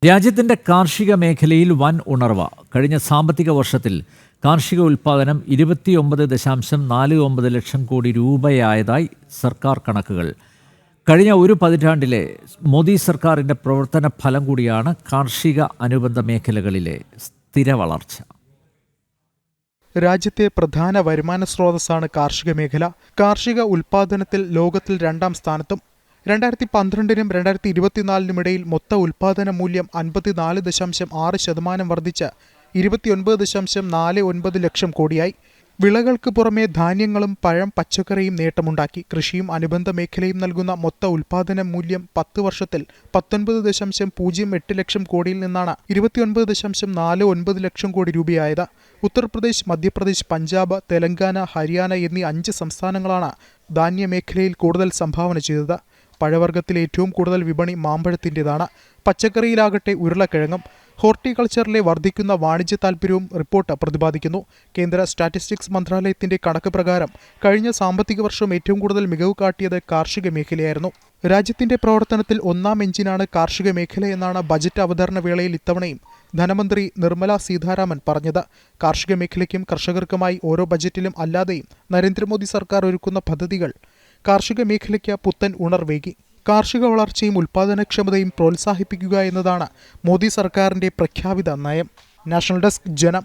രാജ്യത്തിൻ്റെ കാർഷിക മേഖലയിൽ വൻ ഉണർവ്. കഴിഞ്ഞ സാമ്പത്തിക വർഷത്തിൽ കാർഷിക ഉൽപ്പാദനം 29.49 ലക്ഷം കോടി രൂപയായതായി സർക്കാർ കണക്കുകൾ. കഴിഞ്ഞ ഒരു പതിറ്റാണ്ടിലെ മോദി സർക്കാരിൻ്റെ പ്രവർത്തന ഫലം കൂടിയാണ് കാർഷിക അനുബന്ധ മേഖലകളിലെ സ്ഥിര വളർച്ച. രാജ്യത്തെ പ്രധാന വരുമാന സ്രോതസ്സാണ് കാർഷിക മേഖല. കാർഷിക ഉൽപ്പാദനത്തിൽ ലോകത്തിൽ 2ാം സ്ഥാനത്തും. 2012-നും 2024-നും ഇടയിൽ മൊത്ത ഉൽപ്പാദന മൂല്യം 54.6% വർദ്ധിച്ച് 29.49 ലക്ഷം കോടിയായി. വിളകൾക്ക് പുറമെ ധാന്യങ്ങളും പഴം പച്ചക്കറിയും നേട്ടമുണ്ടാക്കി. കൃഷിയും അനുബന്ധ മേഖലയും നൽകുന്ന മൊത്ത ഉൽപ്പാദന മൂല്യം 10 വർഷത്തിൽ 19.08 ലക്ഷം കോടിയിൽ നിന്നാണ് 29.49 ലക്ഷം കോടി രൂപയായത്. ഉത്തർപ്രദേശ്, മധ്യപ്രദേശ്, പഞ്ചാബ്, തെലങ്കാന, ഹരിയാന എന്നീ 5 സംസ്ഥാനങ്ങളാണ് ധാന്യമേഖലയിൽ കൂടുതൽ സംഭാവന ചെയ്തത്. പഴവർഗ്ഗത്തിൽ ഏറ്റവും കൂടുതൽ വിപണി മാമ്പഴത്തിൻ്റെതാണ്. പച്ചക്കറിയിലാകട്ടെ ഉരുളക്കിഴങ്ങും. ഹോർട്ടിക്കൾച്ചറിലെ വർദ്ധിക്കുന്ന വാണിജ്യ താൽപ്പര്യവും റിപ്പോർട്ട് പ്രതിപാദിക്കുന്നു. കേന്ദ്ര സ്റ്റാറ്റിസ്റ്റിക്സ് മന്ത്രാലയത്തിന്റെ കണക്ക് പ്രകാരം കഴിഞ്ഞ സാമ്പത്തിക വർഷം ഏറ്റവും കൂടുതൽ മികവ് കാട്ടിയത് കാർഷിക മേഖലയായിരുന്നു. രാജ്യത്തിന്റെ പ്രവർത്തനത്തിൽ 1ാം എഞ്ചിനാണ് കാർഷിക മേഖലയെന്നാണ് ബജറ്റ് അവതരണ വേളയിൽ ഇത്തവണയും ധനമന്ത്രി നിർമ്മല സീതാരാമൻ പറഞ്ഞത്. കാർഷിക മേഖലയ്ക്കും കർഷകർക്കുമായി ഓരോ ബജറ്റിലും അല്ലാതെയും നരേന്ദ്രമോദി സർക്കാർ ഒരുക്കുന്ന പദ്ധതികൾ കാർഷിക മേഖലയ്ക്ക് പുത്തൻ ഉണർവേകി. കാർഷിക വളർച്ചയും ഉൽപ്പാദനക്ഷമതയും പ്രോത്സാഹിപ്പിക്കുക എന്നതാണ് മോദി സർക്കാരിന്റെ പ്രഖ്യാപിത നയം. നാഷണൽ ഡെസ്ക്, ജനം.